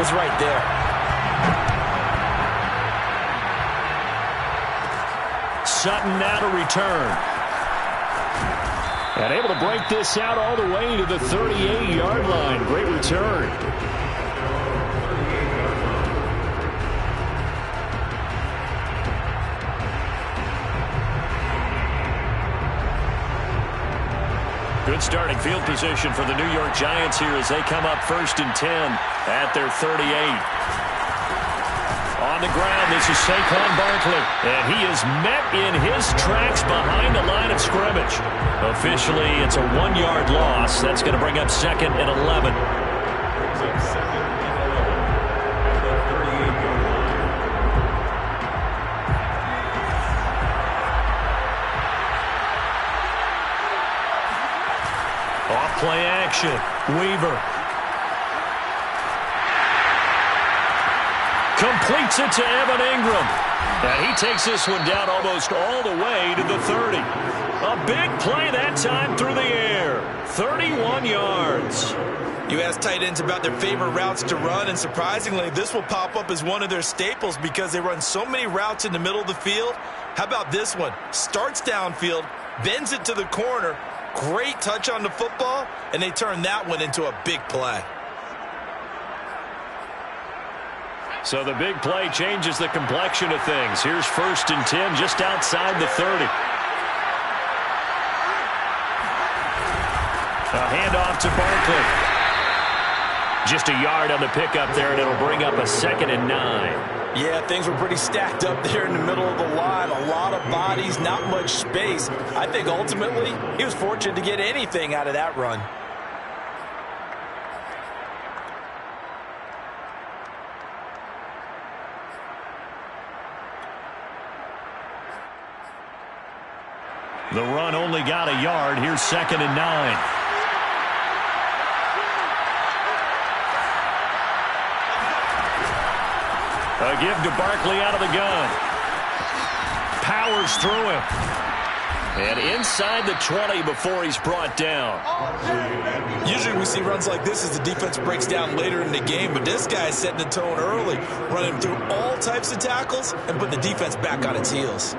was right there. Sutton now to return. And able to break this out all the way to the 38-yard line. Great return. Good starting field position for the New York Giants here as they come up 1st and 10 at their 38. On the ground, this is Saquon Barkley, and he is met in his tracks behind the line of scrimmage. Officially, it's a 1-yard loss. That's going to bring up 2nd and 11. Off-play action. Weaver. Completes it to Evan Ingram. And he takes this one down almost all the way to the 30. A big play that time through the air. 31 yards. You ask tight ends about their favorite routes to run, and surprisingly, this will pop up as one of their staples because they run so many routes in the middle of the field. How about this one? Starts downfield, bends it to the corner, great touch on the football, and they turn that one into a big play. So the big play changes the complexion of things. Here's 1st and 10 just outside the 30. A handoff to Barkley. Just a yard on the pickup there, and it'll bring up a 2nd and 9. Yeah, things were pretty stacked up there in the middle of the line. A lot of bodies, not much space. I think ultimately he was fortunate to get anything out of that run. The run only got a yard. Here's 2nd and 9. A give to Barkley out of the gun. Powers through him. And inside the 20 before he's brought down. Usually we see runs like this as the defense breaks down later in the game, but this guy is setting the tone early, running through all types of tackles and putting the defense back on its heels.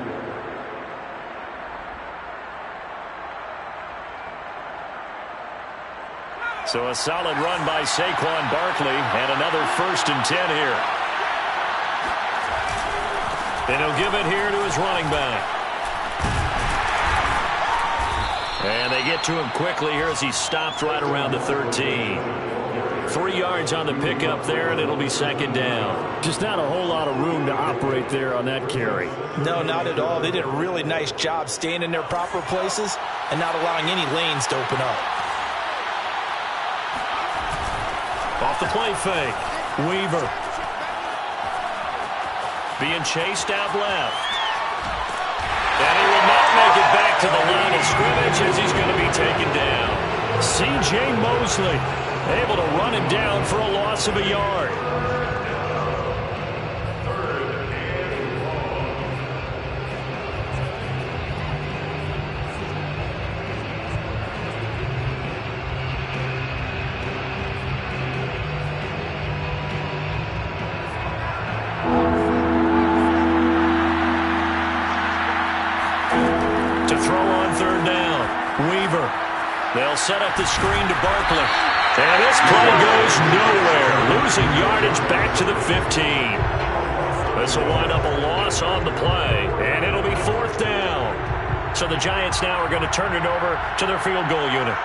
So a solid run by Saquon Barkley, and another 1st and 10 here. And he'll give it here to his running back. And they get to him quickly here as he stopped right around the 13. 3 yards on the pickup there, and it'll be 2nd down. Just not a whole lot of room to operate there on that carry. No, not at all. They did a really nice job staying in their proper places and not allowing any lanes to open up. Off the play fake. Weaver. Being chased out left. And he will not make it back to the line of scrimmage as he's going to be taken down. C.J. Mosley able to run him down for a loss of a yard. They'll set up the screen to Barkley. And this play goes nowhere. Losing yardage back to the 15. This will wind up a loss on the play. And it'll be 4th down. So the Giants now are going to turn it over to their field goal unit.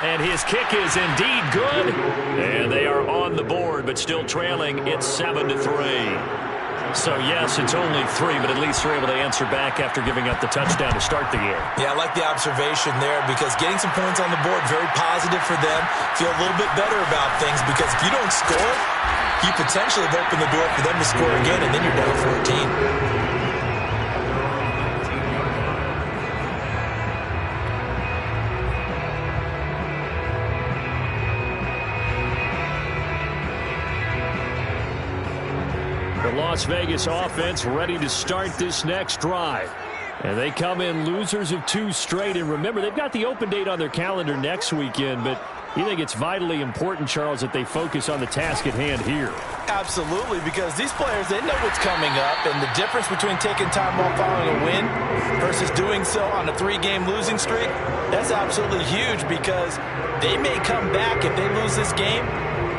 And his kick is indeed good. And they are on the board, but still trailing. It's 7-3. So, yes, it's only 3, but at least they're able to answer back after giving up the touchdown to start the game. Yeah, I like the observation there because getting some points on the board, very positive for them. Feel a little bit better about things because if you don't score, you potentially have opened the door for them to score again, and then you're down 14. The Las Vegas offense ready to start this next drive. And they come in losers of 2 straight. And remember, they've got the open date on their calendar next weekend, but you think it's vitally important, Charles, that they focus on the task at hand here? Absolutely, because these players, they know what's coming up, and the difference between taking time off following a win versus doing so on a 3-game losing streak, that's absolutely huge, because they may come back if they lose this game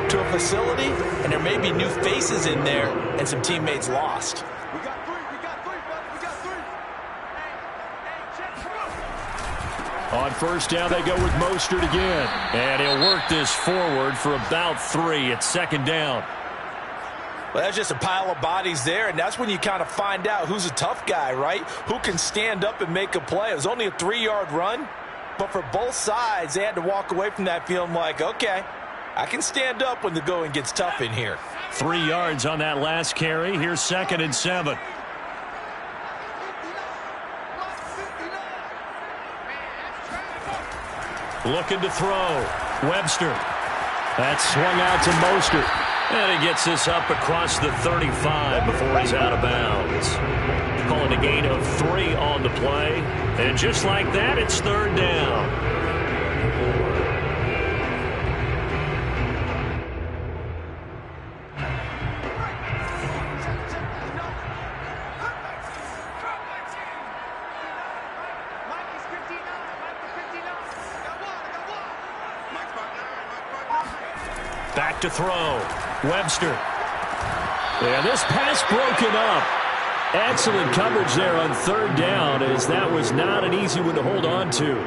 to a facility, and there may be new faces in there and some teammates lost. On first down, they go with Mostert again. And he'll work this forward for about 3 at second down. Well, that's just a pile of bodies there, and that's when you kind of find out who's a tough guy, right? Who can stand up and make a play. It was only a 3-yard run, but for both sides, they had to walk away from that feeling like, okay, I can stand up when the going gets tough in here. 3 yards on that last carry. Here's 2nd and 7. Looking to throw. Webster. That's swung out to Mostert. And he gets this up across the 35 before he's out of bounds. Calling a gain of 3 on the play. And just like that, it's 3rd down. Back to throw. Webster. And this pass broken up. Excellent coverage there on 3rd down, as that was not an easy one to hold on to.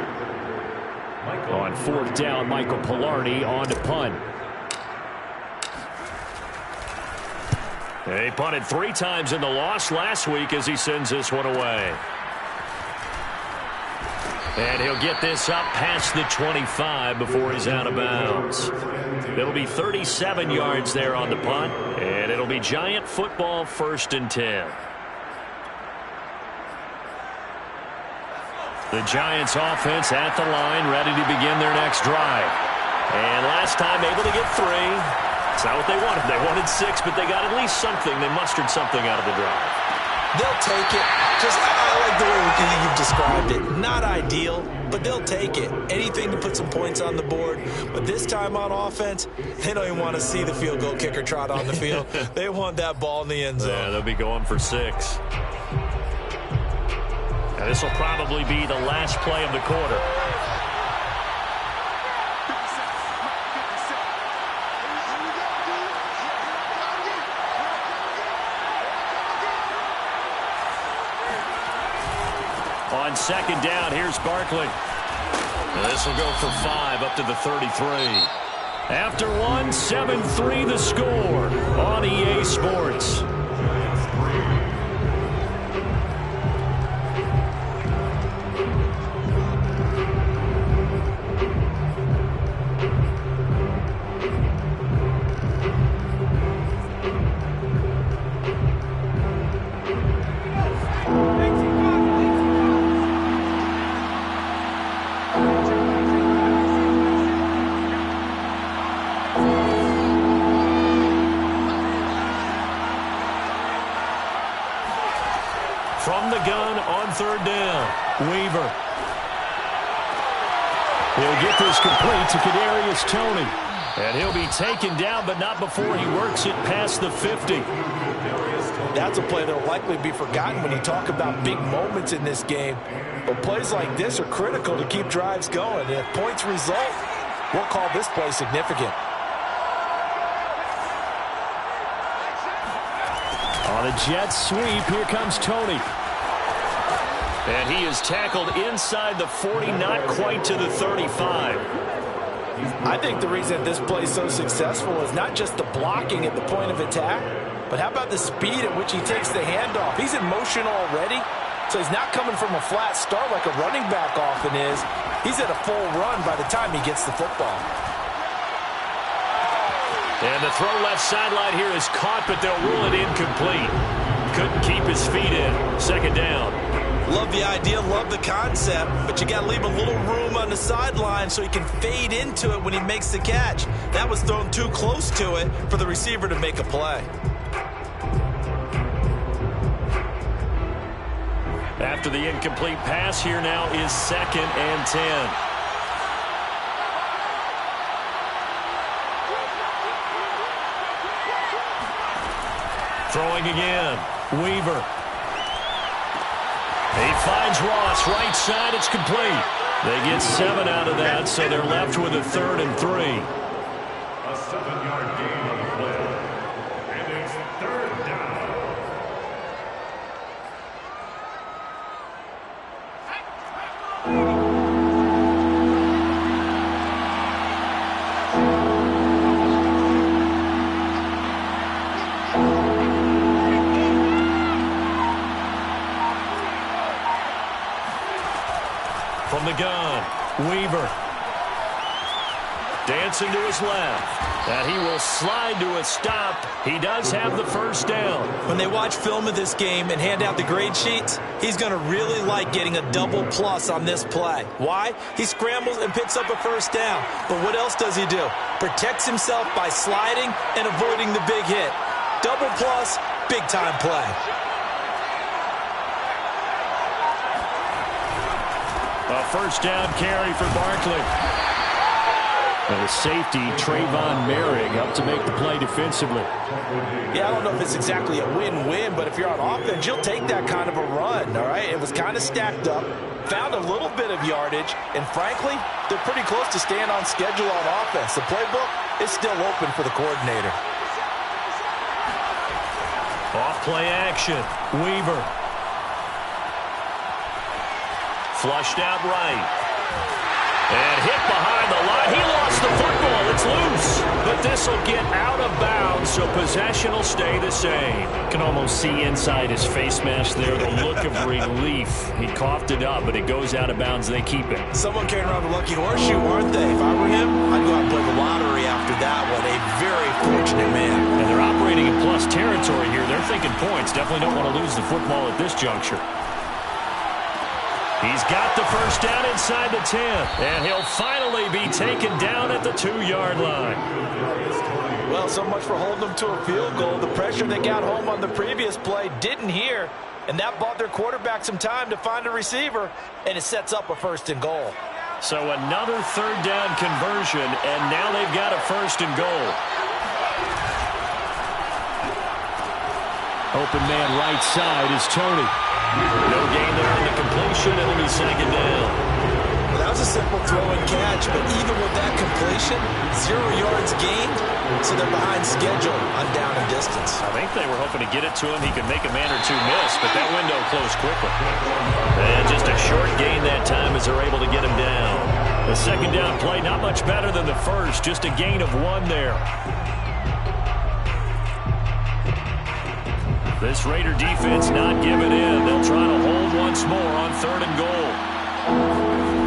On 4th down, Michael Pilardi on to punt. He punted 3 times in the loss last week as he sends this one away. And he'll get this up past the 25 before he's out of bounds. It'll be 37 yards there on the punt, and it'll be Giant football 1st and 10. The Giants offense at the line, ready to begin their next drive. And last time able to get 3. It's not what they wanted. They wanted 6, but they got at least something. They mustered something out of the drive. They'll take it. I like the way you've described it. Not ideal, but they'll take it. Anything to put some points on the board. But this time on offense, they don't even want to see the field goal kicker trot on the field. They want that ball in the end zone. Yeah, they'll be going for 6. And this will probably be the last play of the quarter. On 2nd down, here's Barkley. This will go for 5 up to the 33. After 1, 7-3 the score on EA Sports. From the gun on 3rd down, Weaver. He'll get this complete to Kadarius Toney. And he'll be taken down, but not before he works it past the 50. That's a play that will likely be forgotten when you talk about big moments in this game. But plays like this are critical to keep drives going. And if points result, we'll call this play significant. On a jet sweep, here comes Toney. And he is tackled inside the 40, not quite to the 35. I think the reason this play is so successful is not just the blocking at the point of attack, but how about the speed at which he takes the handoff? He's in motion already, so he's not coming from a flat start like a running back often is. He's at a full run by the time he gets the football. And the throw left sideline here is caught, but they'll rule it incomplete. Couldn't keep his feet in. 2nd down. Love the idea, love the concept, but you got to leave a little room on the sideline so he can fade into it when he makes the catch. That was thrown too close to it for the receiver to make a play. After the incomplete pass, here now is 2nd and 10. Throwing again. Weaver. He finds Ross. Right side. It's complete. They get 7 out of that, so they're left with a 3rd and 3. A 7-yard gain on the play. And it's 3rd down. From the gun, Weaver. Dancing to his left. And he will slide to a stop. He does have the 1st down. When they watch film of this game and hand out the grade sheets, he's going to really like getting a double plus on this play. Why? He scrambles and picks up a 1st down. But what else does he do? Protects himself by sliding and avoiding the big hit. Double plus, big time play. A 1st down carry for Barkley. And a safety, Trayvon Merrick, up to make the play defensively. Yeah, I don't know if it's exactly a win-win, but if you're on offense, you'll take that kind of a run, all right? It was kind of stacked up, found a little bit of yardage, and frankly, they're pretty close to staying on schedule on offense. The playbook is still open for the coordinator. Off play action, Weaver. Flushed out right. And hit behind the line. He lost the football. It's loose. But this will get out of bounds, so possession will stay the same. You can almost see inside his face mask there the look of relief. He coughed it up, but it goes out of bounds. They keep it. Someone carrying around the lucky horseshoe, aren't they? If I were him, I'd go out and play the lottery after that one. A very fortunate man. And they're operating in plus territory here. They're thinking points. Definitely don't want to lose the football at this juncture. He's got the 1st down inside the 10. And he'll finally be taken down at the 2-yard line. Well, so much for holding them to a field goal. The pressure they got home on the previous play didn't hear, and that bought their quarterback some time to find a receiver, and it sets up a 1st and goal. So another 3rd down conversion, and now they've got a 1st and goal. Open man right side is Tony. No gain there in the completion. It'll be 2nd down. Well, that was a simple throw and catch, but even with that completion, 0 yards gained, so they're behind schedule on down and distance. I think they were hoping to get it to him. He could make a man or two miss, but that window closed quickly. And just a short gain that time as they're able to get him down. The 2nd down play, not much better than the 1st, just a gain of 1 there. This Raider defense not giving in. They'll try to hold once more on 3rd and goal.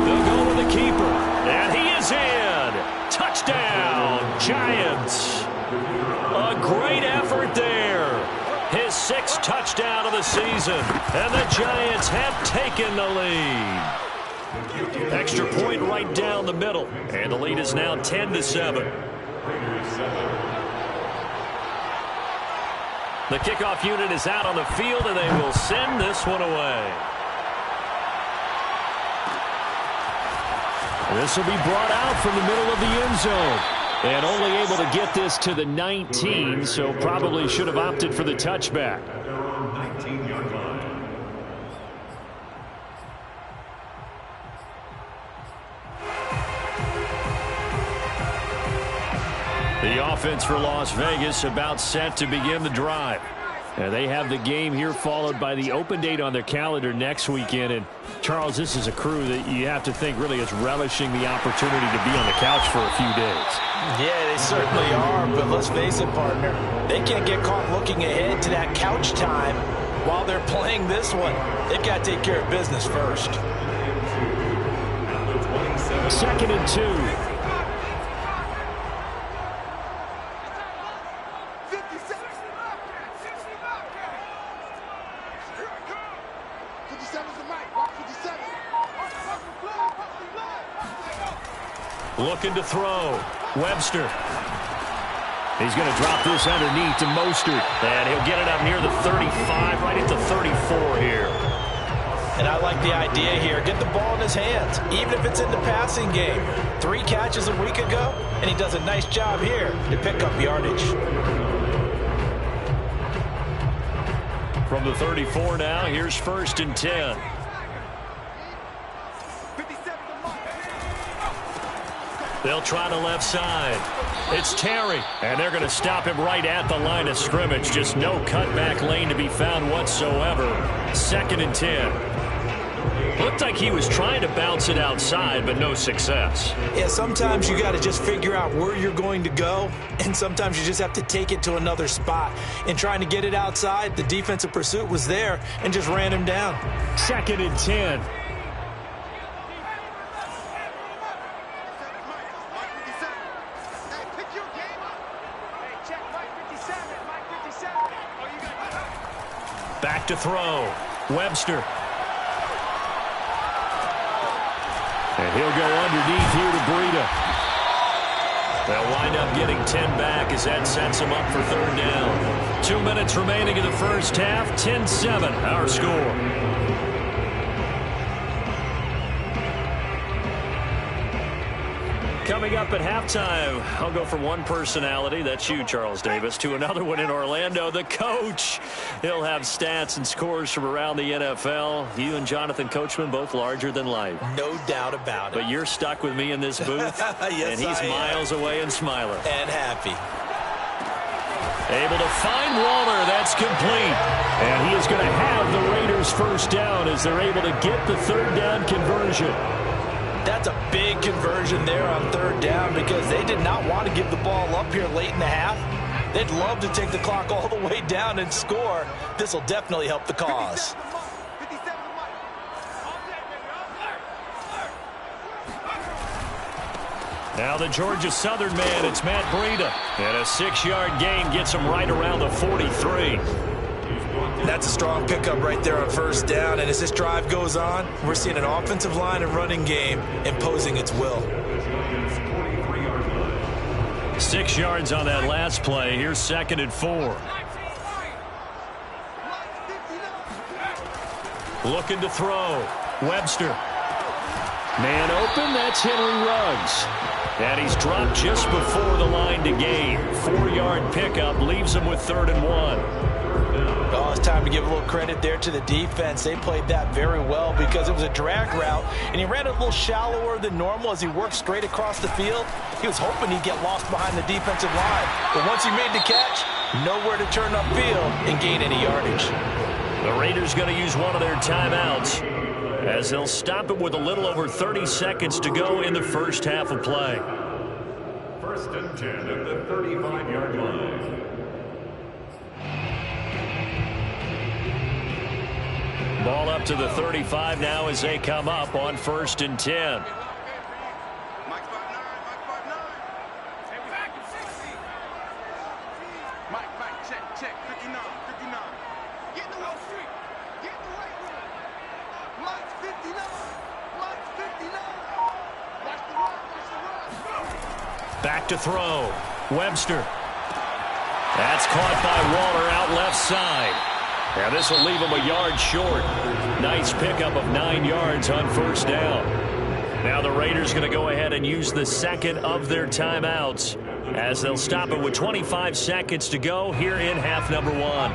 They'll go with the keeper. And he is in. Touchdown, Giants. A great effort there. His 6th touchdown of the season. And the Giants have taken the lead. Extra point right down the middle. And the lead is now 10-7. The kickoff unit is out on the field, and they will send this one away. This will be brought out from the middle of the end zone. And only able to get this to the 19, so probably should have opted for the touchback. 19-yard line. The offense for Las Vegas about set to begin the drive. They have the game here followed by the open date on their calendar next weekend. And, Charles, this is a crew that you have to think really is relishing the opportunity to be on the couch for a few days. Yeah, they certainly are, but let's face it, partner. They can't get caught looking ahead to that couch time while they're playing this one. They've got to take care of business first. 2nd and 2. Looking to throw. Webster. He's going to drop this underneath to Mostert. And he'll get it up near the 35, right at the 34 here. And I like the idea here. Get the ball in his hands, even if it's in the passing game. 3 catches a week ago, and he does a nice job here to pick up yardage. From the 34 now, here's 1st and 10. They'll try the left side. It's Terry, and they're going to stop him right at the line of scrimmage. Just no cutback lane to be found whatsoever. 2nd and 10. Looked like he was trying to bounce it outside, but no success. Yeah, sometimes you got to just figure out where you're going to go, and sometimes you just have to take it to another spot. In trying to get it outside, the defensive pursuit was there and just ran him down. 2nd and 10. Back to throw. Webster. And he'll go underneath here to Breida. They'll wind up getting 10 back as that sets him up for 3rd down. 2 minutes remaining in the first half. 10-7, our score. Coming up at halftime, I'll go from one personality, that's you, Charles Davis, to another one in Orlando, the coach. He'll have stats and scores from around the NFL. You and Jonathan Coachman, both larger than life. No doubt about it. But you're stuck with me in this booth, yes, and he's miles away and smiling. And happy. Able to find Waller, that's complete. And he is going to have the Raiders' 1st down as they're able to get the 3rd down conversion. That's a big conversion there on 3rd down because they did not want to give the ball up here late in the half. They'd love to take the clock all the way down and score. This will definitely help the cause. Now the Georgia Southern man, it's Matt Breida. And a 6-yard gain gets him right around the 43. That's a strong pickup right there on 1st down. And as this drive goes on, we're seeing an offensive line and running game imposing its will. 6 yards on that last play. Here's 2nd and 4. Looking to throw. Webster. Man open, that's Henry Ruggs. And he's dropped just before the line to gain. 4-yard pickup leaves him with 3rd and 1. Oh, it's time to give a little credit there to the defense. They played that very well because it was a drag route, and he ran it a little shallower than normal as he worked straight across the field. He was hoping he'd get lost behind the defensive line. But once he made the catch, nowhere to turn upfield and gain any yardage. The Raiders going to use one of their timeouts as they'll stop it with a little over 30 seconds to go in the first half of play. 1st and 10 at the 35-yard line. Ball up to the 35 now as they come up on 1st and 10. Back to throw. Webster. That's caught by Waller out left side. Now this will leave him a yard short. Nice pickup of 9 yards on 1st down. Now the Raiders going to go ahead and use the 2nd of their timeouts as they'll stop it with 25 seconds to go here in half number 1.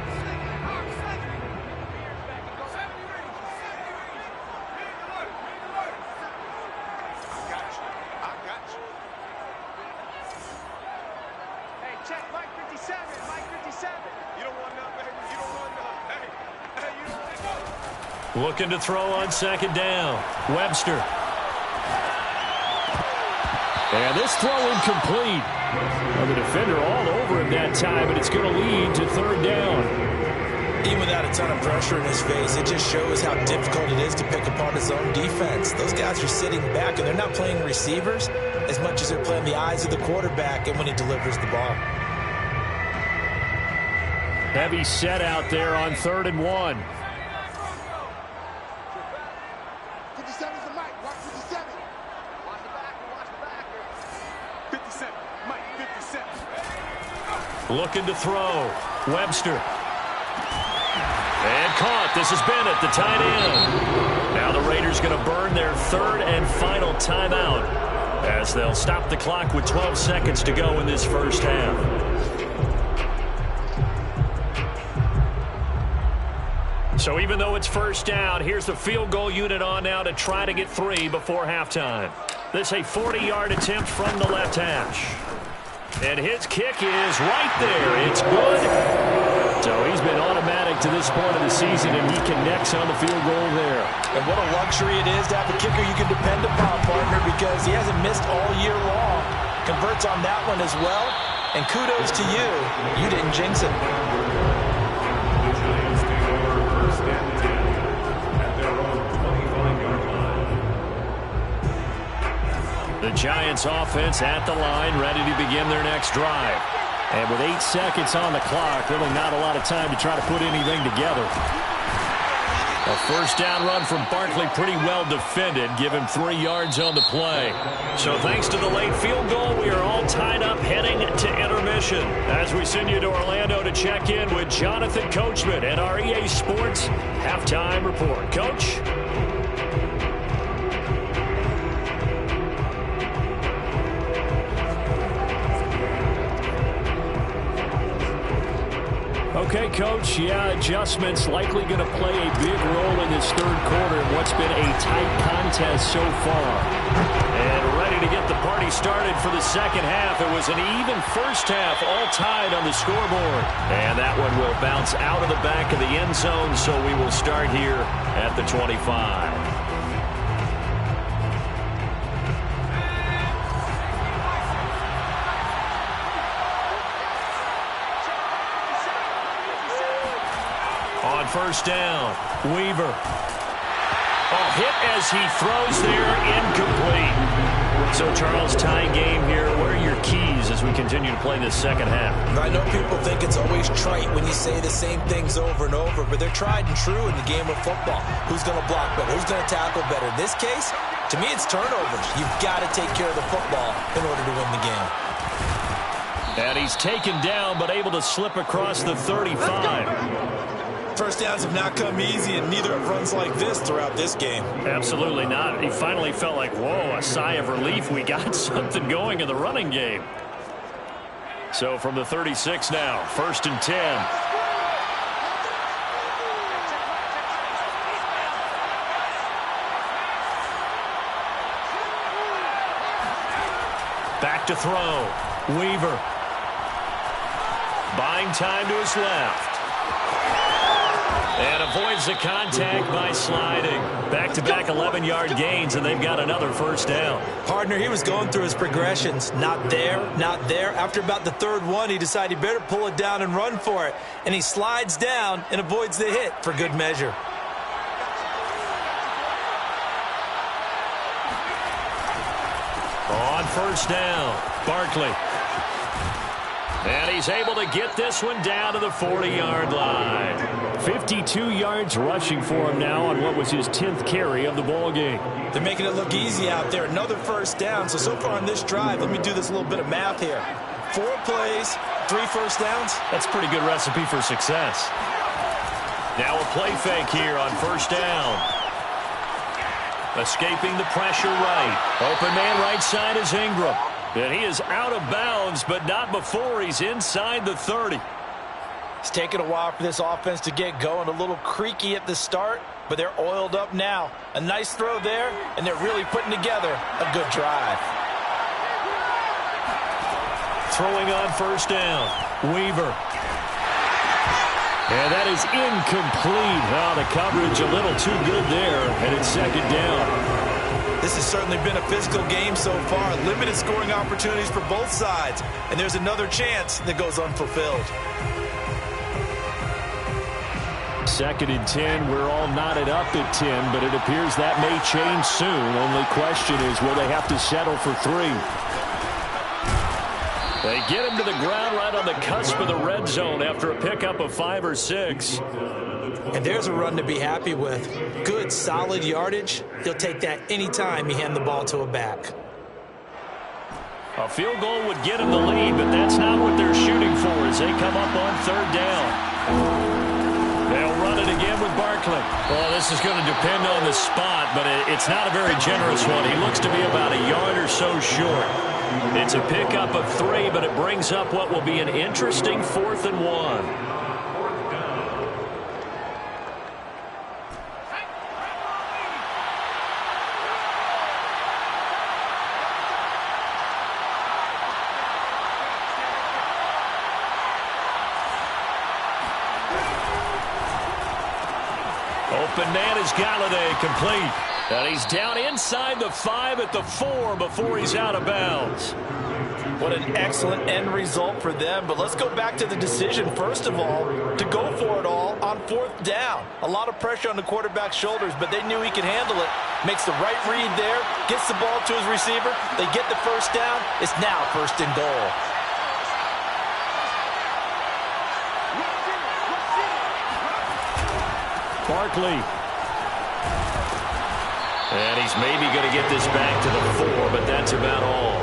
Looking to throw on 2nd down. Webster. And this throw incomplete. Well, the defender all over him that time, and it's going to lead to 3rd down. Even without a ton of pressure in his face, it just shows how difficult it is to pick apart his own defense. Those guys are sitting back, and they're not playing receivers as much as they're playing the eyes of the quarterback and when he delivers the ball. Heavy set out there on 3rd and 1. Looking to throw. Webster. And caught. This is Bennett, the tight end. Raiders going to burn their third and final timeout as they'll stop the clock with 12 seconds to go in this first half. So even though it's first down, here's the field goal unit on now to try to get 3 before halftime. This a 40-yard attempt from the left hash. And his kick is right there. It's good. So he's been automatic to this point of the season, and he connects on the field goal there. And what a luxury it is to have a kicker you can depend upon, partner, because he hasn't missed all year long. Converts on that one as well. And kudos to you. You didn't jinx it. The Giants offense at the line, ready to begin their next drive. And with 8 seconds on the clock, really not a lot of time to try to put anything together. A first down run from Barkley, pretty well defended. Give him 3 yards on the play. So thanks to the late field goal, we are all tied up heading to intermission. As we send you to Orlando to check in with Jonathan Coachman and our EA Sports Halftime Report. Coach? Okay, Coach, adjustments likely going to play a big role in this third quarter in what's been a tight contest so far. And ready to get the party started for the second half. It was an even first half, all tied on the scoreboard. And that one will bounce out of the back of the end zone, so we will start here at the 25. First down, Weaver. Oh, hit as he throws there, incomplete. So, Charles, tying game here. What are your keys as we continue to play this second half? I know people think it's always trite when you say the same things over and over, but they're tried and true in the game of football. Who's going to block better? Who's going to tackle better? In this case, to me, it's turnovers. You've got to take care of the football in order to win the game. And he's taken down, but able to slip across the 35. First downs have not come easy, and neither have runs like this throughout this game. Absolutely not. He finally felt like, whoa, a sigh of relief. We got something going in the running game. So from the 36 now, 1st and 10. Back to throw. Weaver. Buying time to his left. And avoids the contact by sliding. Back-to-back 11-yard gains, and they've got another first down. Partner, he was going through his progressions. Not there, not there. After about the third one, he decided he better pull it down and run for it. And he slides down and avoids the hit for good measure. On first down, Barkley. And he's able to get this one down to the 40-yard line. 52 yards rushing for him now on what was his 10th carry of the ball game. They're making it look easy out there. Another first down. So far on this drive, let me do this little bit of math here. 4 plays, 3 first downs. That's a pretty good recipe for success. Now a play fake here on first down. Escaping the pressure right. Open man right side is Ingram. And he is out of bounds, but not before he's inside the 30. It's taken a while for this offense to get going. A little creaky at the start, but they're oiled up now. A nice throw there, and they're really putting together a good drive. Throwing on first down, Weaver. And that is incomplete. Oh, the coverage a little too good there, and it's second down. This has certainly been a physical game so far. Limited scoring opportunities for both sides. And there's another chance that goes unfulfilled. 2nd and 10. We're all knotted up at 10, but it appears that may change soon. Only question is, will they have to settle for 3? They get him to the ground right on the cusp of the red zone after a pickup of 5 or 6. And there's a run to be happy with. Good, solid yardage. He'll take that anytime you hand the ball to a back. A field goal would get him the lead, but that's not what they're shooting for as they come up on 3rd down. They'll run it again with Barkley. Barkley. Well, this is going to depend on the spot, but it's not a very generous one. He looks to be about a yard or so short. It's a pickup of 3, but it brings up what will be an interesting 4th and 1. Open man is Galladay, complete. And he's down inside the 5 at the 4 before he's out of bounds. What an excellent end result for them. But let's go back to the decision, first of all, to go for it all on 4th down. A lot of pressure on the quarterback's shoulders, but they knew he could handle it. Makes the right read there, gets the ball to his receiver. They get the first down. It's now 1st and goal. Barkley. And he's maybe going to get this back to the 4, but that's about all.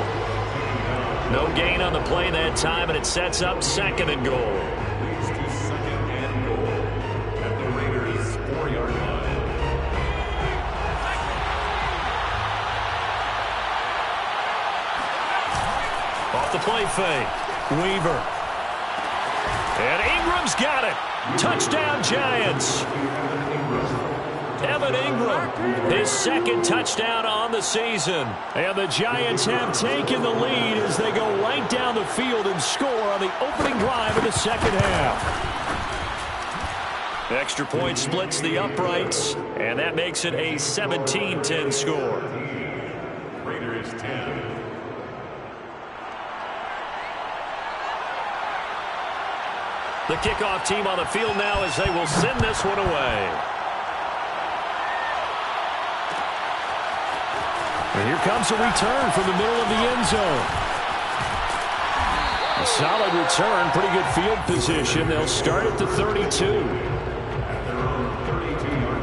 No gain on the play that time, and it sets up 2nd and goal. Leads to 2nd and goal at the Raiders' 4-yard line. Off the play fake. Weaver. And Ingram's got it. Touchdown, Giants. Evan Ingram, his 2nd touchdown on the season. And the Giants have taken the lead as they go right down the field and score on the opening drive of the 2nd half. Extra point splits the uprights, and that makes it a 17-10 score. Raiders 10. The kickoff team on the field now as they will send this one away. And here comes a return from the middle of the end zone. A solid return, pretty good field position. They'll start at the 32. At their own 32-yard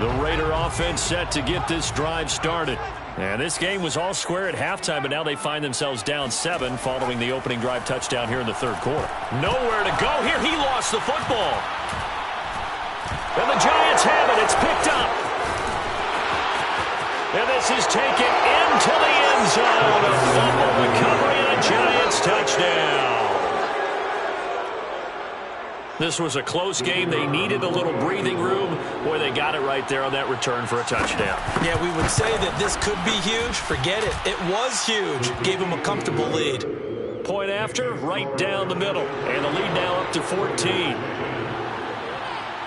line. The Raider offense set to get this drive started. And this game was all square at halftime, but now they find themselves down 7 following the opening drive touchdown here in the 3rd quarter. Nowhere to go here. He lost the football. And the Giants have it. It's picked up. And this is taken into the end zone. A fumble recovery and a Giants touchdown. This was a close game. They needed a little breathing room. Boy, they got it right there on that return for a touchdown. Yeah, we would say that this could be huge. Forget it. It was huge. Gave them a comfortable lead. Point after, right down the middle. And the lead now up to 14.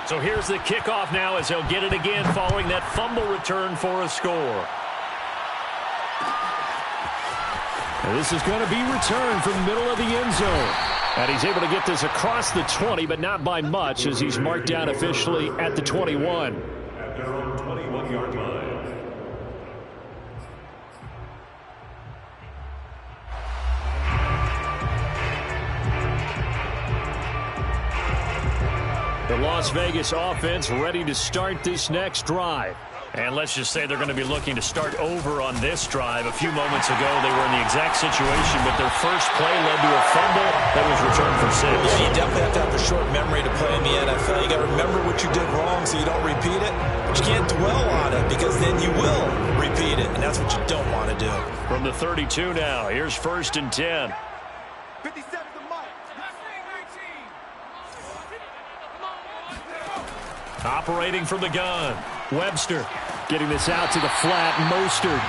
So here's the kickoff now as they'll get it again following that fumble return for a score. And this is going to be returned from the middle of the end zone. And he's able to get this across the 20, but not by much as he's marked down officially at the 21. At their own 21-yard line. The Las Vegas offense ready to start this next drive. And let's just say they're going to be looking to start over on this drive. A few moments ago, they were in the exact situation, but their first play led to a fumble that was returned for 6. Yeah, you definitely have to have a short memory to play in the NFL. You got to remember what you did wrong so you don't repeat it, but you can't dwell on it because then you will repeat it, and that's what you don't want to do. From the 32 now, here's 1st and 10. 57 to Mike. Operating from the gun. Webster getting this out to the flat. Mostert.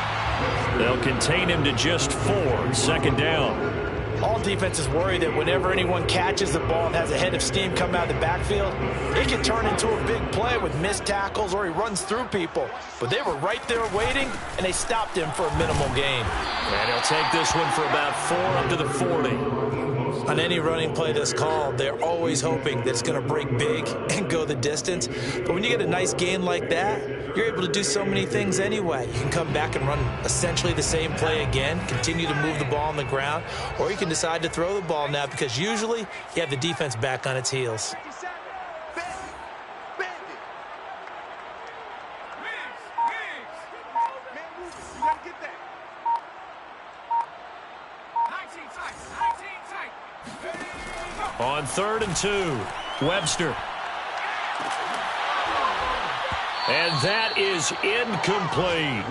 They'll contain him to just 4. 2nd down. All defenses worry that whenever anyone catches the ball and has a head of steam come out of the backfield, it can turn into a big play with missed tackles or he runs through people. But they were right there waiting, and they stopped him for a minimal gain. And he'll take this one for about 4 up to the 40. On any running play that's called, they're always hoping that it's going to break big and go the distance. But when you get a nice gain like that, you're able to do so many things anyway. You can come back and run essentially the same play again, continue to move the ball on the ground, or you can decide to throw the ball now because usually you have the defense back on its heels. on 3rd and 2. Webster. And that is incomplete.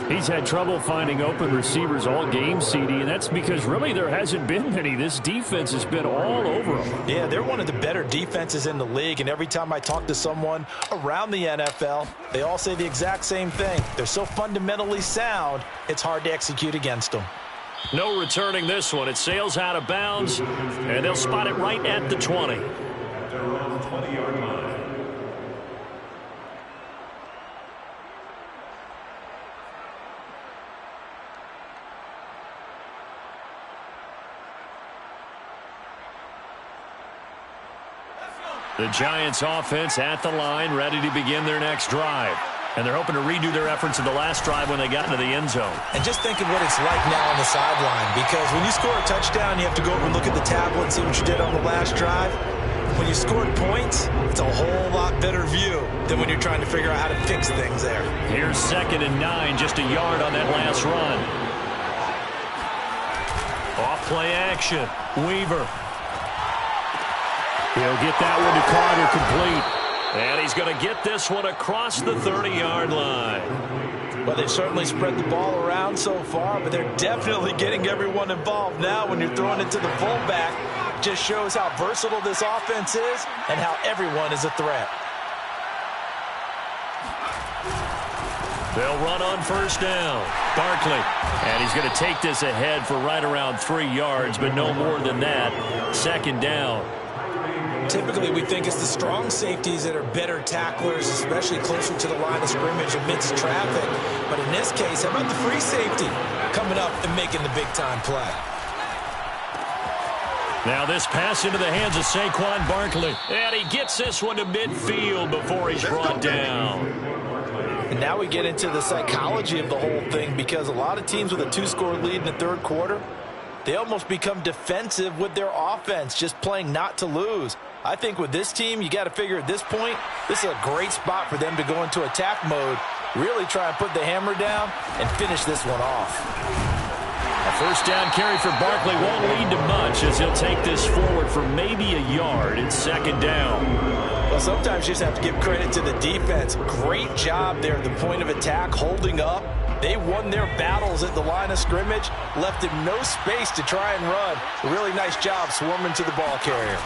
He's had trouble finding open receivers all game, CD, and that's because really there hasn't been many. This defense has been all over them. Yeah, they're one of the better defenses in the league, and every time I talk to someone around the NFL, they all say the exact same thing. They're so fundamentally sound, it's hard to execute against them. No returning this one. It sails out of bounds, and they'll spot it right at the 20. They're on the 20-yard line. The Giants offense at the line, ready to begin their next drive. And they're hoping to redo their efforts in the last drive when they got into the end zone. And just think of what it's like now on the sideline, because when you score a touchdown, you have to go over and look at the tablet and see what you did on the last drive. When you scored points, it's a whole lot better view than when you're trying to figure out how to fix things there. Here's 2nd and 9, just a yard on that last run. Off play action. Weaver. He'll get that one to Carter, complete. And he's going to get this one across the 30-yard line. Well, they've certainly spread the ball around so far, but they're definitely getting everyone involved now when you're throwing it to the fullback. Just shows how versatile this offense is and how everyone is a threat. They'll run on 1st down. Barkley. And he's going to take this ahead for right around 3 yards, but no more than that. 2nd down. Typically, we think it's the strong safeties that are better tacklers, especially closer to the line of scrimmage amidst traffic. But in this case, how about the free safety coming up and making the big-time play? Now this pass into the hands of Saquon Barkley. And he gets this one to midfield before he's brought down. And now we get into the psychology of the whole thing, because a lot of teams with a 2-score lead in the 3rd quarter, they almost become defensive with their offense, just playing not to lose. I think with this team, you got to figure at this point, this is a great spot for them to go into attack mode, really try and put the hammer down and finish this one off. A 1st down carry for Barkley won't lead to much as he'll take this forward for maybe a yard. It's 2nd down. Well, sometimes you just have to give credit to the defense. Great job there at the point of attack, holding up. They won their battles at the line of scrimmage, left him no space to try and run. A really nice job swarming to the ball carrier.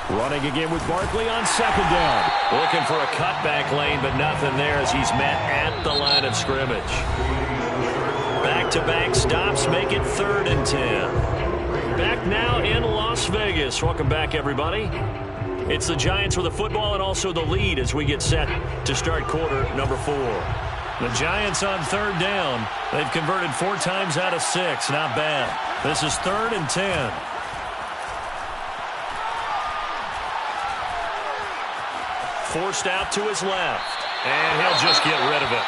Running again with Barkley on 2nd down. Looking for a cutback lane, but nothing there as he's met at the line of scrimmage. Back-to-back stops make it 3rd and 10. Back now in Las Vegas. Welcome back, everybody. It's the Giants with the football and also the lead as we get set to start quarter number 4. The Giants on 3rd down. They've converted 4 times out of 6. Not bad. This is 3rd and 10. Forced out to his left. And he'll just get rid of it.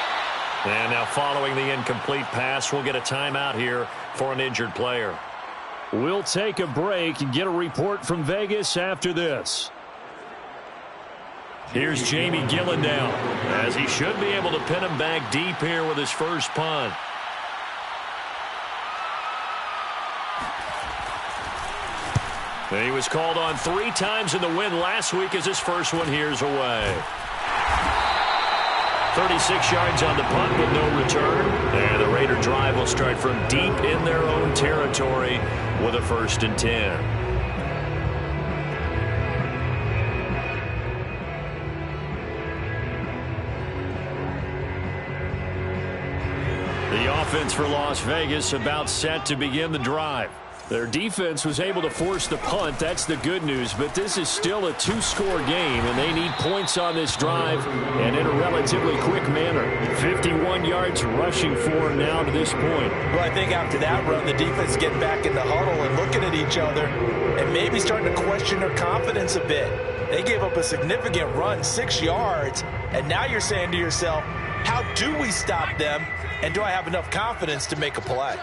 And now following the incomplete pass, we'll get a timeout here for an injured player. We'll take a break and get a report from Vegas after this. Here's Jamie Gillendown, as he should be able to pin him back deep here with his first punt. He was called on 3 times in the win last week as his first one here's away. 36 yards on the punt with no return. And the Raider drive will start from deep in their own territory with a 1st and 10. The offense for Las Vegas about set to begin the drive. Their defense was able to force the punt. That's the good news. But this is still a 2-score game, and they need points on this drive and in a relatively quick manner. 51 yards rushing for now to this point. Well, I think after that run, the defense is getting back in the huddle and looking at each other and maybe starting to question their confidence a bit. They gave up a significant run, 6 yards, and now you're saying to yourself, how do we stop them, and do I have enough confidence to make a play?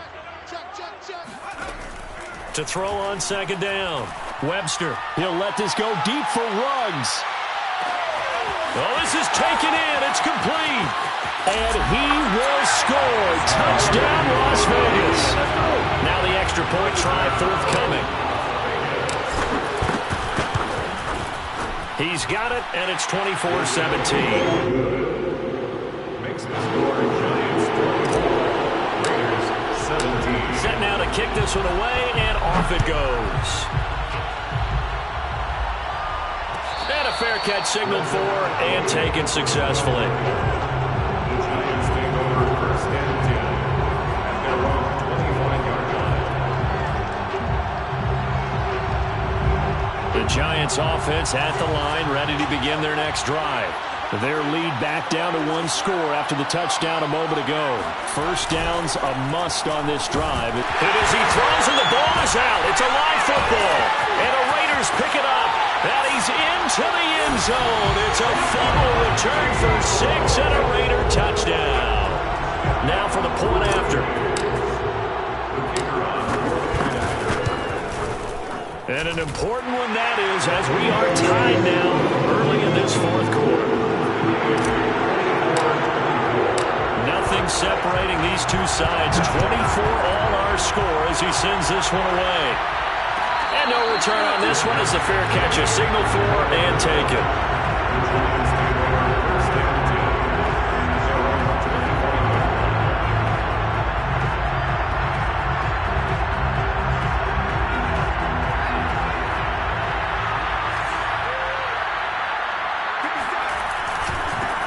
To throw on 2nd down. Webster, he'll let this go deep for Ruggs. Oh, this is taken in. It's complete. And he will score. Touchdown, Las Vegas. Now the extra point try forthcoming. He's got it, and it's 24-17. Makes the score Giants 24, Raiders 17. Set now to kick this one away, and off it goes. And a fair catch signaled for and taken successfully. The Giants take over first and 10 at their own 25-yard line. The Giants offense at the line, ready to begin their next drive. Their lead back down to one score after the touchdown a moment ago. First down's a must on this drive. It is, he throws and the ball is out. It's a live football. And the Raiders pick it up. And he's into the end zone. It's a fumble return for 6 and a Raider touchdown. Now for the point after. And an important one that is, as we are tied now early in this fourth quarter. Nothing separating these two sides. 24 all our score as he sends this one away. And no return on this one as the fair catch is signaled for and taken.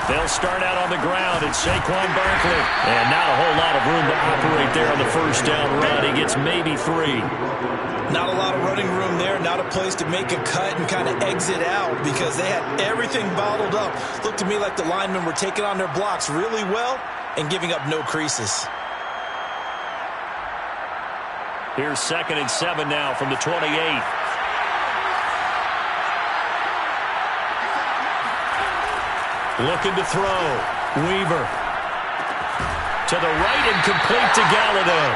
They'll start out on the ground. It's Saquon Barkley. And not a whole lot of room to operate there on the first down run. He gets maybe 3. Not a lot of running room there. Not a place to make a cut and kind of exit out because they had everything bottled up. Looked to me like the linemen were taking on their blocks really well and giving up no creases. Here's 2nd and 7 now from the 28. Looking to throw. Weaver. To the right and complete to Galladay.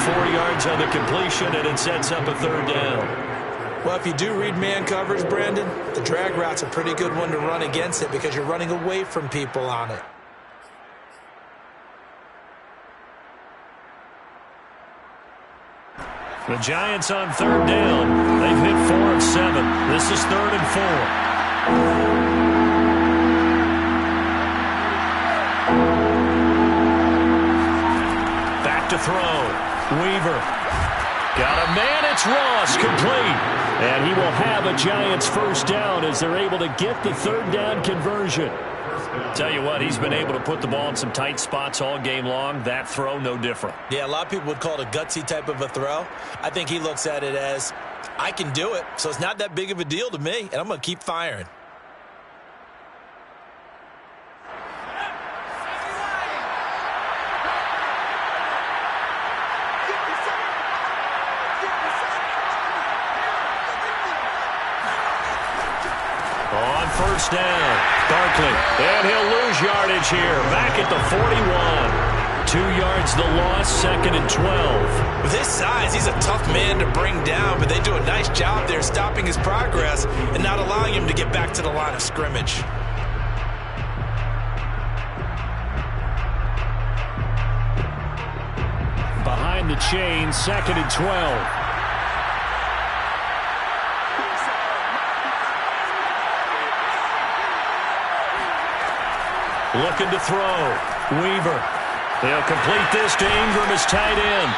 4 yards on the completion, and it sets up a 3rd down. Well, if you do read man coverage, Brandon, the drag route's a pretty good one to run against it because you're running away from people on it. The Giants on 3rd down. They've hit 4 of 7. This is 3rd and 4. To throw. Weaver. Got a man. It's Ross. Complete. And he will have a Giants first down as they're able to get the 3rd down conversion. Tell you what, he's been able to put the ball in some tight spots all game long. That throw, no different. Yeah, a lot of people would call it a gutsy type of a throw. I think he looks at it as, I can do it, so it's not that big of a deal to me, and I'm going to keep firing. On first down, Barkley, and he'll lose yardage here. Back at the 41. 2 yards the loss, 2nd and 12. With his size, he's a tough man to bring down, but they do a nice job there stopping his progress and not allowing him to get back to the line of scrimmage. Behind the chain, 2nd and 12. Looking to throw. Weaver. He'll complete this to Ingram as tight end.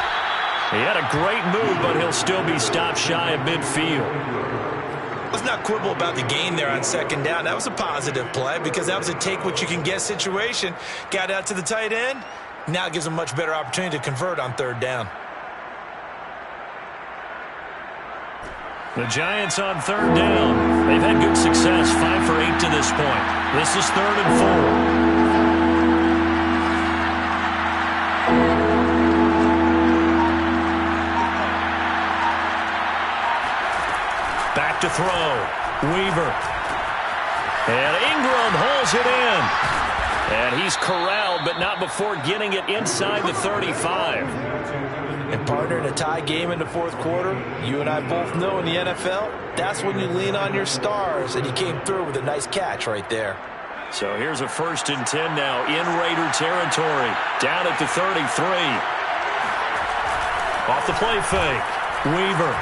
He had a great move, but he'll still be stopped shy of midfield. Let's not quibble about the gain there on 2nd down. That was a positive play because that was a take-what-you-can-get situation. Got out to the tight end. Now it gives him a much better opportunity to convert on 3rd down. The Giants on 3rd down. They've had good success, 5 for 8 to this point. This is 3rd and 4. Back to throw. Weaver. And Ingram holds it in. And he's corralled, but not before getting it inside the 35. And partner, in a tie game in the fourth quarter, you and I both know in the NFL, that's when you lean on your stars, and he came through with a nice catch right there. So here's a 1st and 10 now in Raider territory, down at the 33. Off the play fake, Weaver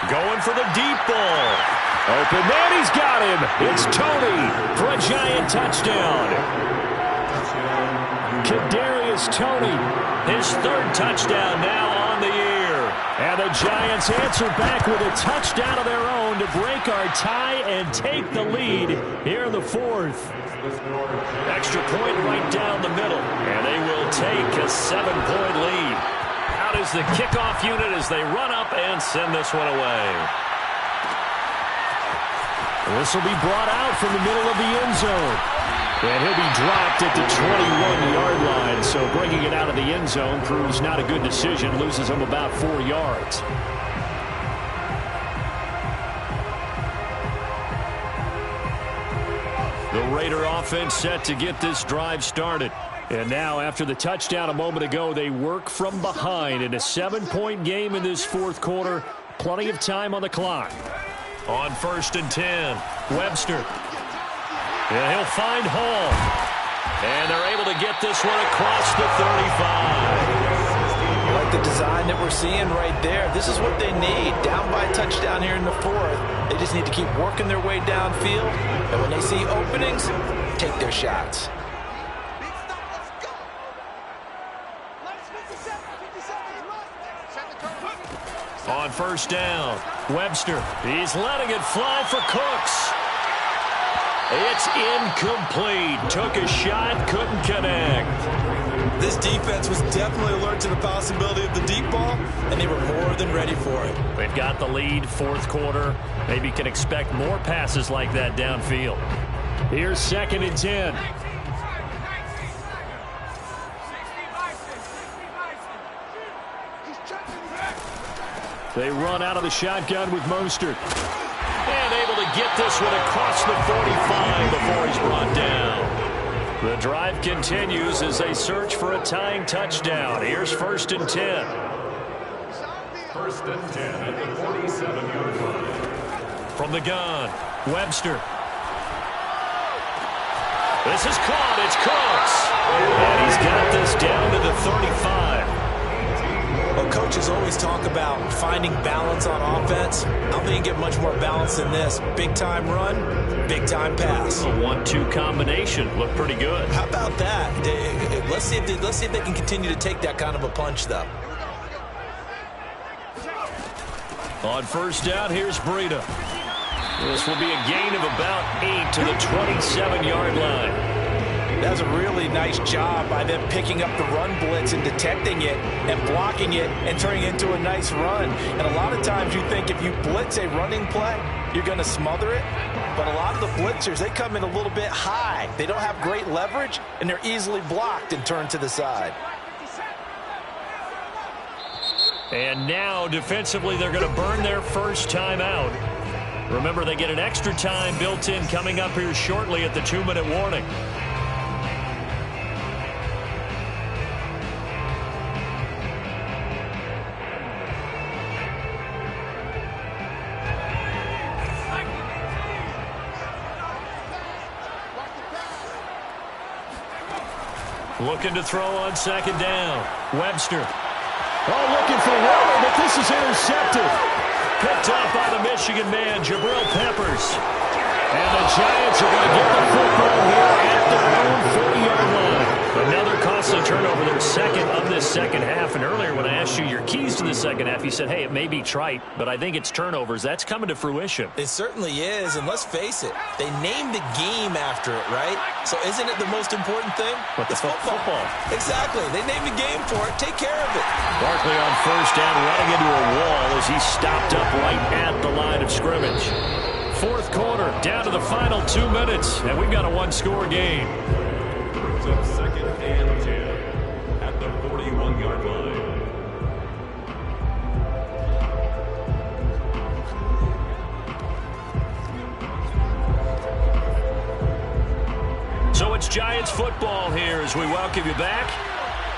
going for the deep ball. Open man, he's got him. It's Tony for a Giant touchdown. Kadarius Toney, his third touchdown now on the year. And the Giants answer back with a touchdown of their own to break our tie and take the lead here in the fourth. Extra point right down the middle, and they will take a 7-point lead. Out is the kickoff unit as they run up and send this one away. This will be brought out from the middle of the end zone. And he'll be dropped at the 21-yard line. So bringing it out of the end zone proves not a good decision. Loses him about 4 yards. The Raider offense set to get this drive started. And now, after the touchdown a moment ago, they work from behind in a 7-point game in this fourth quarter. Plenty of time on the clock. On 1st and 10, Webster. And he'll find Hall. And they're able to get this one across the 35. I like the design that we're seeing right there. This is what they need. Down by a touchdown here in the fourth. They just need to keep working their way downfield. And when they see openings, take their shots. On 1st down, Webster. He's letting it fly for Cooks. It's incomplete. Took a shot, couldn't connect. This defense was definitely alert to the possibility of the deep ball, and they were more than ready for it. They've got the lead, fourth quarter. Maybe can expect more passes like that downfield. Here's 2nd and 10. They run out of the shotgun with Mostert. And able to get this one across the 45 before he's brought down. The drive continues as they search for a tying touchdown. Here's 1st and 10. 1st and 10 at the 47-yard line. From the gun, Webster. This is caught. It's Cooks. And he's got this down to the 35. Well, coaches always talk about finding balance on offense. I don't think you get much more balance than this. Big-time run, big-time pass. A 1-2 combination. Looked pretty good. How about that? Let's see if they can continue to take that kind of a punch, though. On 1st down, here's Breida. This will be a gain of about 8 to the 27-yard line. That's a really nice job by them picking up the run blitz and detecting it and blocking it and turning it into a nice run. And a lot of times you think if you blitz a running play, you're going to smother it. But a lot of the blitzers, they come in a little bit high. They don't have great leverage, and they're easily blocked and turned to the side. And now, defensively, they're going to burn their first time out. Remember, they get an extra time built in coming up here shortly at the 2-minute warning. Looking to throw on 2nd down. Webster. Oh, looking for Waller, but this is intercepted. Picked off by the Michigan man, Jabril Peppers. And the Giants are going to get the football here at their own 40-yard line. Another costly turnover, their second of this second half. And earlier when I asked you your keys to the second half, you said, hey, it may be trite, but I think it's turnovers. That's coming to fruition. It certainly is, and let's face it, they named the game after it, right? So isn't it the most important thing? But it's football. Exactly. They named the game for it. Take care of it. Barkley on 1st down, running into a wall as he stopped up right at the line of scrimmage. Fourth quarter, down to the final 2 minutes, and we've got a 1-score game. Brings up 2nd and 10 at the 41-yard line. So it's Giants football here as we welcome you back.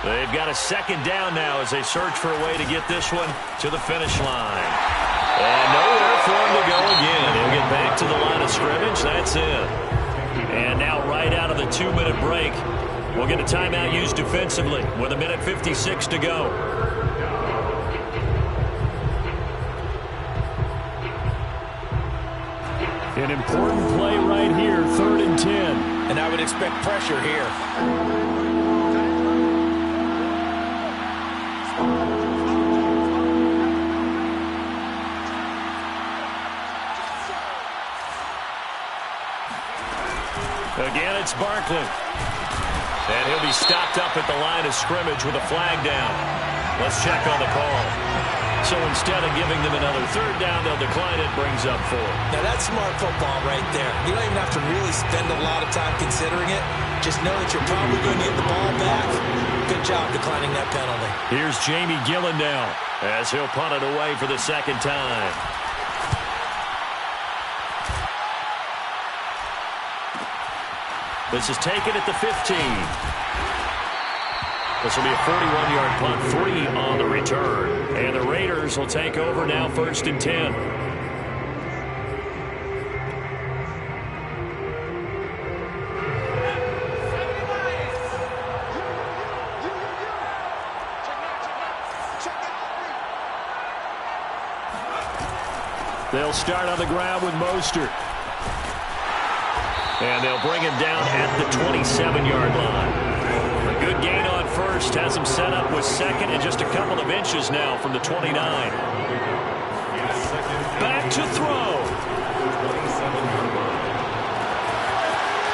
They've got a 2nd down now as they search for a way to get this one to the finish line. And nowhere for him to go again. He'll get back to the line of scrimmage. That's it. And now right out of the 2-minute break, we'll get a timeout used defensively with 1:56 to go. An important play right here, 3rd and 10. And I would expect pressure here. Again, it's Barkley. And he'll be stopped up at the line of scrimmage with a flag down. Let's check on the call. So instead of giving them another 3rd down, they'll decline it, brings up 4. Now that's smart football right there. You don't even have to really spend a lot of time considering it. Just know that you're probably going to get the ball back. Good job declining that penalty. Here's Jamie Gillen now as he'll punt it away for the 2nd time. This is taken at the 15. This will be a 41-yard punt, 3 on the return. And the Raiders will take over now, 1st and 10. They'll start on the ground with Mostert. And they'll bring him down at the 27-yard line. A good gain on 1st has him set up with 2nd and just a couple of inches now from the 29. Back to throw.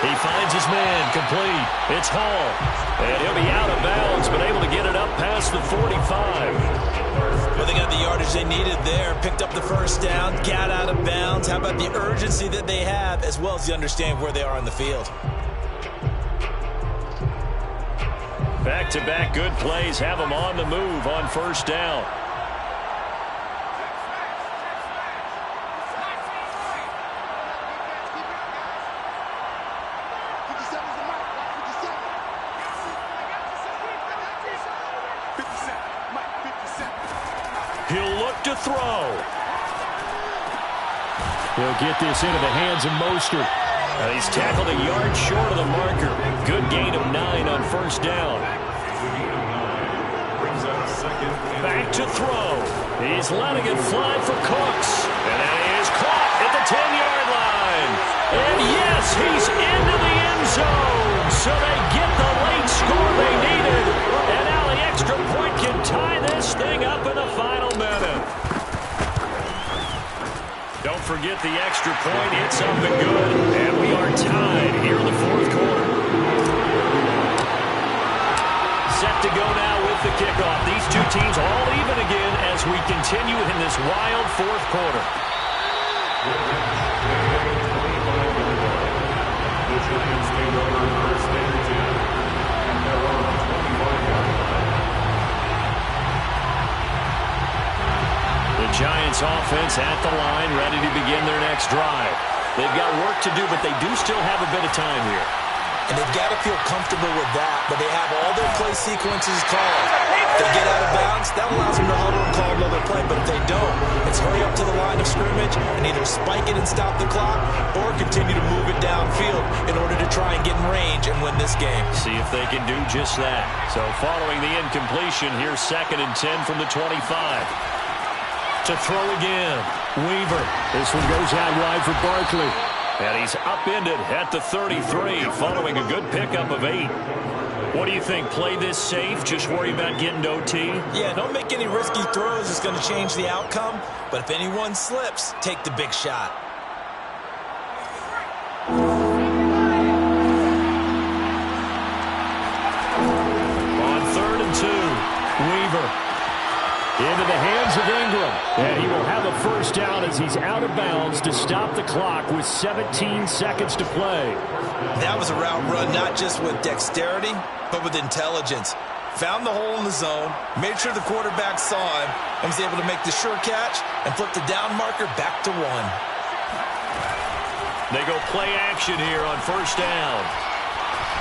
He finds his man, complete. It's Hall. And he'll be out of bounds, but able to get it up past the 45. Well, they got the yardage they needed there. Picked up the 1st down, got out of bounds. How about the urgency that they have, as well as the understanding where they are on the field? Back-to-back good plays have them on the move on 1st down. He'll look to throw. He'll get this into the hands of Mostert. He's tackled a yard short of the marker. Good gain of 9 on 1st down. Back to throw. He's letting it fly for Cooks. And that is caught at the 10-yard line. And yes, he's into the end zone. So they get the late score they needed. And now the extra point can tie this thing up in the final minute. Don't forget the extra point. It's up and good. And we are tied here in the 4th quarter. Set to go now with the kickoff. These two teams all even again as we continue in this wild 4th quarter. The Giants offense at the line, ready to begin their next drive. They've got work to do, but they do still have a bit of time here. And they've got to feel comfortable with that, but they have all their play sequences called. If they get out of bounds, that allows them to huddle and call another play, but if they don't, it's hurry up to the line of scrimmage and either spike it and stop the clock or continue to move it downfield in order to try and get in range and win this game. See if they can do just that. So following the incompletion, here's 2nd and 10 from the 25. To throw again. Weaver. This one goes out wide for Barkley. And he's upended at the 33 following a good pickup of 8. What do you think? Play this safe? Just worry about getting to OT? Yeah, don't make any risky throws. It's going to change the outcome. But if anyone slips, take the big shot. On 3rd and 2, Weaver. Into the hands of Ingram. And he will have a 1st down as he's out of bounds to stop the clock with 17 seconds to play. That was a route run not just with dexterity, but with intelligence. Found the hole in the zone, made sure the quarterback saw him, and was able to make the sure catch and flip the down marker back to 1. They go play action here on 1st down.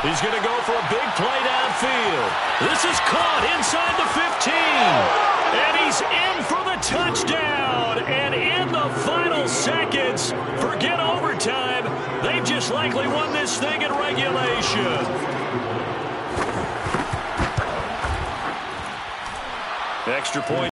He's going to go for a big play downfield. This is caught inside the 15. And he's in for the touchdown. And in the final seconds, forget overtime. They've just likely won this thing in regulation. Extra point.